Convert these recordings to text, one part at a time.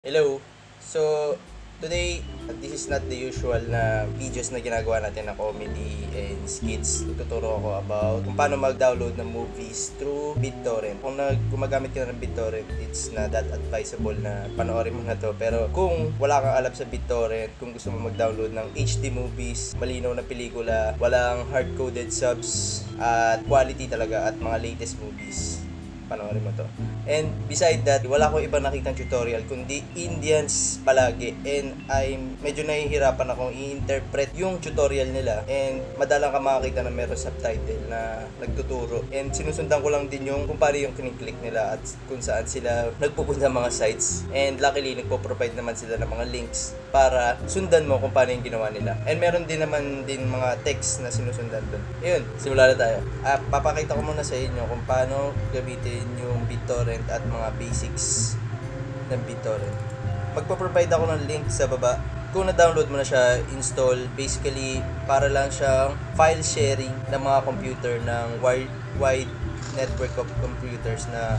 Hello! So, today, this is not the usual na videos na ginagawa natin na comedy and skits. Tuturo ako about kung paano mag-download ng movies through BitTorrent. Kung gumagamit ka na ng BitTorrent, it's not that advisable na panoorin mo na to. Pero kung wala kang alam sa BitTorrent, kung gusto mo mag-download ng HD movies, malinaw na pelikula, walang hard-coded subs, at quality talaga at mga latest movies, panoorin mo to. And beside that, wala akong ibang nakitang tutorial kundi Indians palagi, and I'm medyo nahihirapan akong i-interpret yung tutorial nila, and madalang ka makakita na meron subtitle na nagtuturo, and sinusundan ko lang din yung kung paano yung kiniklik nila at kung saan sila nagpupunta mga sites, and luckily nagpo-provide naman sila ng mga links para sundan mo kung paano yung ginawa nila, and meron din naman din mga text na sinusundan dun. Yun, simula na tayo. Papakita ko muna sa inyo kung paano gamitin yung BitTorrent at mga basics ng BitTorrent. Magpo-provide ako ng link sa baba. Kung na-download mo na siya, install. Basically, para lang siyang file sharing ng mga computer ng wide network of computers na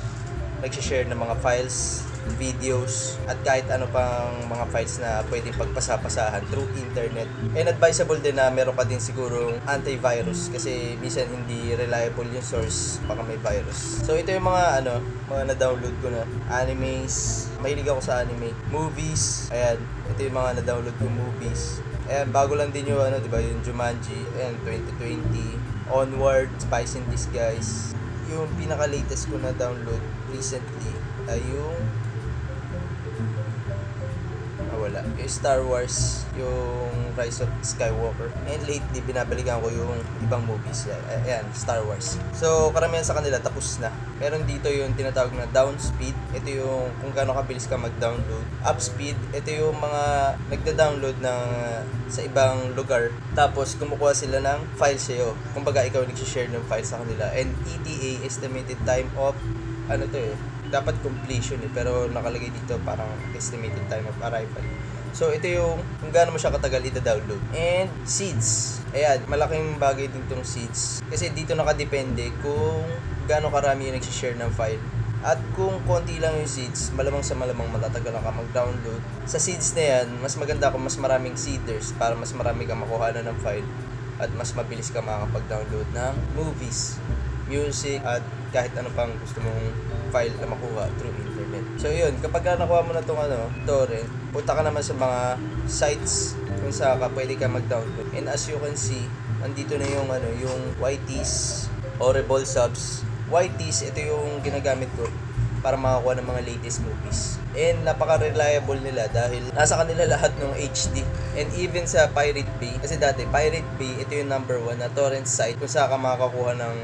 nag-share ng mga files, videos, at kahit ano pang mga files na pwedeng pagpasapasahan through internet. And advisable din na meron ka din sigurong antivirus kasi minsan hindi reliable yung source, baka may virus. So ito yung mga mga na-download ko na animes. Mahilig ako sa anime. Movies. Ayan, ito yung mga na-download ko movies. Ayan, bago lang din yung diba, yung Jumanji. Ayan, 2020. Onward, Spice in Disguise. Yung pinaka-latest ko na download recently ay yung wala. Yung Star Wars, yung Rise of Skywalker. And lately, binabalikan ko yung ibang movies. Ayan, Star Wars. So, karamihan sa kanila, tapos na. Meron dito yung tinatawag na down speed. Ito yung kung gaano kabilis ka mag-download. Up speed, ito yung mga nagda-download sa ibang lugar. Tapos, kumukuha sila ng file sa'yo. Kumbaga, ikaw nag-share ng file sa kanila. And ETA, estimated time of, dapat completion pero nakalagay dito parang estimated time of arrival. So ito yung kung gaano mo siya katagal i-download. And seeds. Ayan, malaking bagay din tong seeds. Kasi dito nakadepende kung gaano karami yung nag-share ng file. At kung konti lang yung seeds, malamang sa malamang matatagalan ka mag-download. Sa seeds na yan, mas maganda kung mas maraming seeders para mas marami kang makuha ng file at mas mabilis ka makakapag-download ng movies, music, at kahit ano pang gusto mong file na makuha through internet. So yun, kapag nakuha mo na itong torrent, punta ka naman sa mga sites kung saan ka pwede ka mag-download. And as you can see, andito na yung yung YTs, horrible subs. YTs, ito yung ginagamit ko para makakuha ng mga latest movies. And napaka-reliable nila dahil nasa kanila lahat ng HD. And even sa Pirate Bay, kasi dati Pirate Bay, ito yung number 1 na torrent site kung saan ka makakakuha ng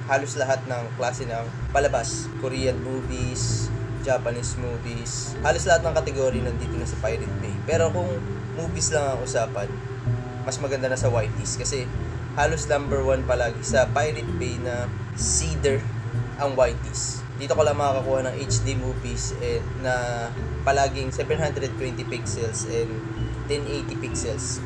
halos lahat ng klase ng palabas. Korean movies, Japanese movies, halos lahat ng kategory nandito na sa Pirate Bay. Pero kung movies lang ang usapan, mas maganda na sa YTs kasi halos number 1 palagi sa Pirate Bay na Cedar ang YTs. Dito ko lang makakakuha ng HD movies na palaging 720 pixels and 1080 pixels.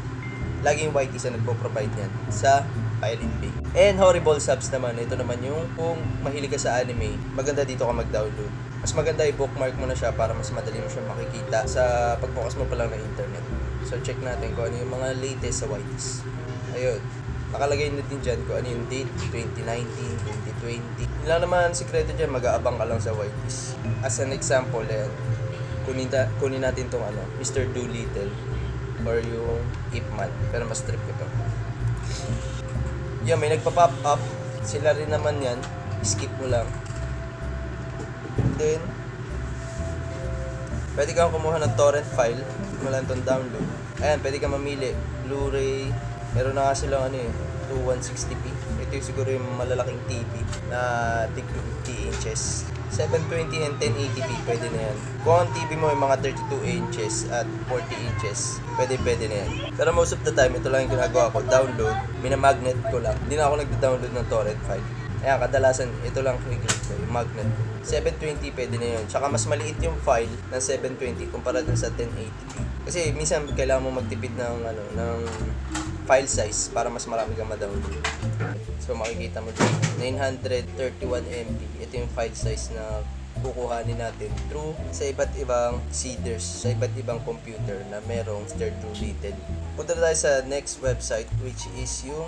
Laging YTs ang nagpo-provide niyan sa Pirate Bay. And horrible subs naman, ito naman yung kung mahilig ka sa anime, maganda dito ka mag-download. Mas maganda i-bookmark mo na siya para mas madali mo siya makikita sa pagbukas mo pa lang ng internet. So check natin kung ano yung mga latest sa YTs. Ayun, nakalagay na din dyan kung ano yung date, 2019, 2020. Yun lang naman sikreto dyan, mag-aabang ka lang sa YTs. As an example, kunin natin tong Mr. Doolittle or yung Ip Man, pero mas trip ko to. Yan, may nagpa-pop up. Sila rin naman yan. Skip mo lang. Then, pwede kang kumuha ng torrent file. Mo lang itong download. Ayan, pwede kang mamili. Blu-ray. Meron na nga silang 2160p. Ito yung siguro yung malalaking TV na tig 50 inches. 720 and 1080p, pwede na yan. Kung ang TV mo yung mga 32 inches at 40 inches, pwede na yan. Pero most of the time, ito lang yung ginagawa ko, download, minamagnet ko lang. Hindi na ako nagda-download ng torrent file. Ayan, kadalasan, ito lang click ko, yung magnet. 720, pwede na yun. Tsaka mas maliit yung file ng 720 kumpara dun sa 1080p. Kasi minsan, kailangan mo magtipid ng file size para mas marami kang ma-download. So makikita mo dito, 931 MB. Ito yung file size na kukuhanin natin through sa iba't ibang seeders, sa iba't ibang computer na merong stir-through rated. Punta na tayo sa next website, which is yung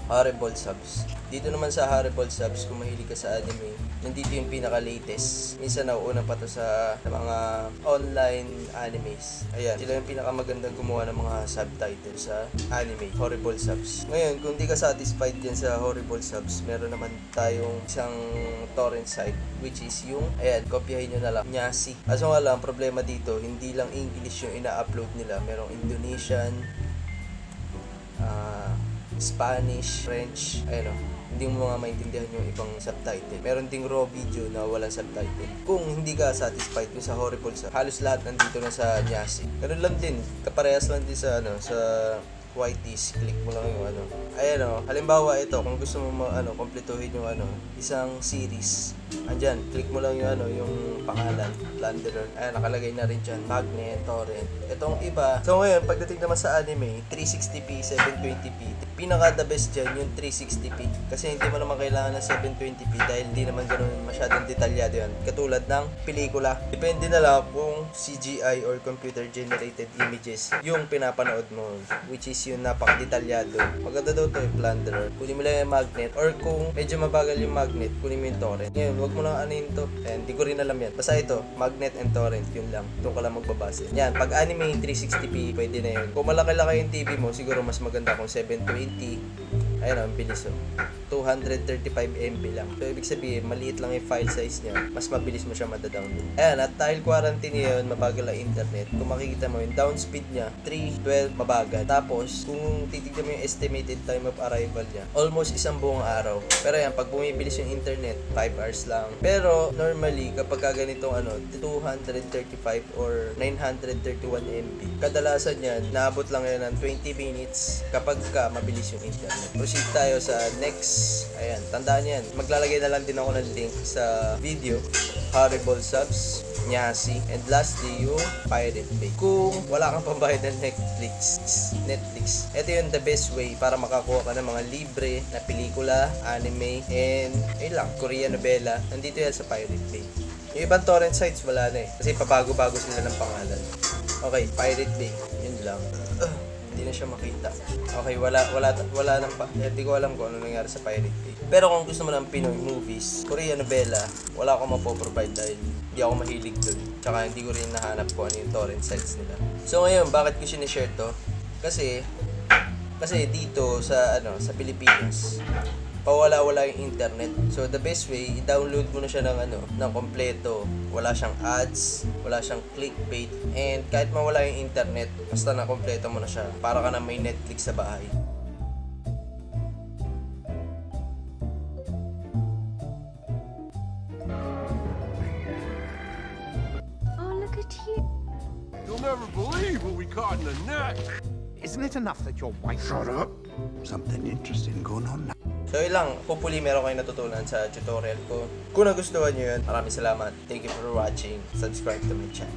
Horrible Subs. Dito naman sa Horrible Subs, kung mahilig ka sa anime, nandito yung pinaka-latest. Minsan nauuna pa to sa mga online animes. Ayan, sila yung pinakamagandang gumawa ng mga subtitles sa anime, Horrible Subs. Ngayon, kung di ka satisfied din sa Horrible Subs, meron naman tayong isang torrent site, which is yung, ayan, kopyahin nyo na lang, Nyasi. Kaso nga lang, problema dito, hindi lang English yung ina-upload nila. Merong Indonesian, Spanish, French, ayun o. Hindi mo mga maintindihan yung ibang subtitle. Meron ding raw video na walang subtitle. Kung hindi ka satisfied yung sa Horrible Subs, halos lahat nandito na sa Nyasi. Ganun lang din, kaparehas lang din sa sa YTs, click mo lang yung ayan o, halimbawa ito, kung gusto mo kompletuhin yung isang series, andyan, click mo lang yung yung pangalan, Plunderer, ayan, nakalagay na rin dyan, Magnet, Torrent, itong iba. So ngayon, pagdating naman sa anime, 360p, 720p, pinaka the best dyan yung 360p, kasi hindi mo naman kailangan ng 720p dahil hindi naman ganun masyadong detalyado yan, katulad ng pelikula. Depende na lang kung CGI or computer generated images yung pinapanood mo, which is yung napaka-detalyado. Maganda daw to yung Plunderer. Kunin mo lang yung Magnet, or kung medyo mabagal yung Magnet, kunin mo yung Torrent. Ngayon, wag mo lang anin to. Ayan, di ko rin alam yan. Basta ito, Magnet and Torrent, yun lang. Doon ka lang magbabase. Yan, pag anime 360p, pwede na yun. Kung malaki-laki yung TV mo, siguro mas maganda kung 720. Ayan, ang bilis 235 MB lang. So, ibig sabihin, maliit lang yung file size niya. Mas mabilis mo siya madadownload. Ayan, at dahil quarantine yun, mabagal ang internet. Kung makikita mo yung down speed niya, 312 mabagal. Tapos, kung titignan mo yung estimated time of arrival niya, almost isang buong araw. Pero yan, pag bumibilis yung internet, 5 hours lang. Pero, normally, kapag ganitong 235 or 931 MB, kadalasan yan, naabot lang yan ng 20 minutes kapag mabilis yung internet. Proceed tayo sa next. Ayan, tandaan yan. Maglalagay na lang din ako ng link sa video. Horrible Subs, Nyasi, and lastly yung Pirate Bay. Kung wala kang pambayad ng Netflix, ito yung the best way para makakuha ka ng mga libre na pelikula, anime, and lang, Korean novela. Nandito yan sa Pirate Bay. Yung ibang torrent sites wala na kasi pabago-bago sila ng pangalan. Okay, Pirate Bay. Yun lang. Hindi na siya makita. Okay, wala nang hindi ko alam kung ano nangyari sa Pirate Bay. Pero kung gusto mo ng Pinoy movies, Korean novela, wala akong mapoprovide dahil hindi ako mahilig dun. Tsaka hindi ko rin nahanap kung ano yung torrent sites nila. So ngayon, bakit ko sinishare to? Kasi dito sa sa Pilipinas, pawala-wala yung internet. So the best way, i-download mo na siya ng kompleto. Wala siyang ads, wala siyang clickbait, and kahit mawala yung internet, basta na kompleto mo na siya. Para ka na may Netflix sa bahay. Oh, look at you. You'll never believe what we caught in the net. Isn't it enough that your wife... Shut up. Something interesting going on now. So yun lang, hopefully meron kayong natutunan sa tutorial ko. Kung nagustuhan nyo yun, maraming salamat. Thank you for watching. Subscribe to my channel.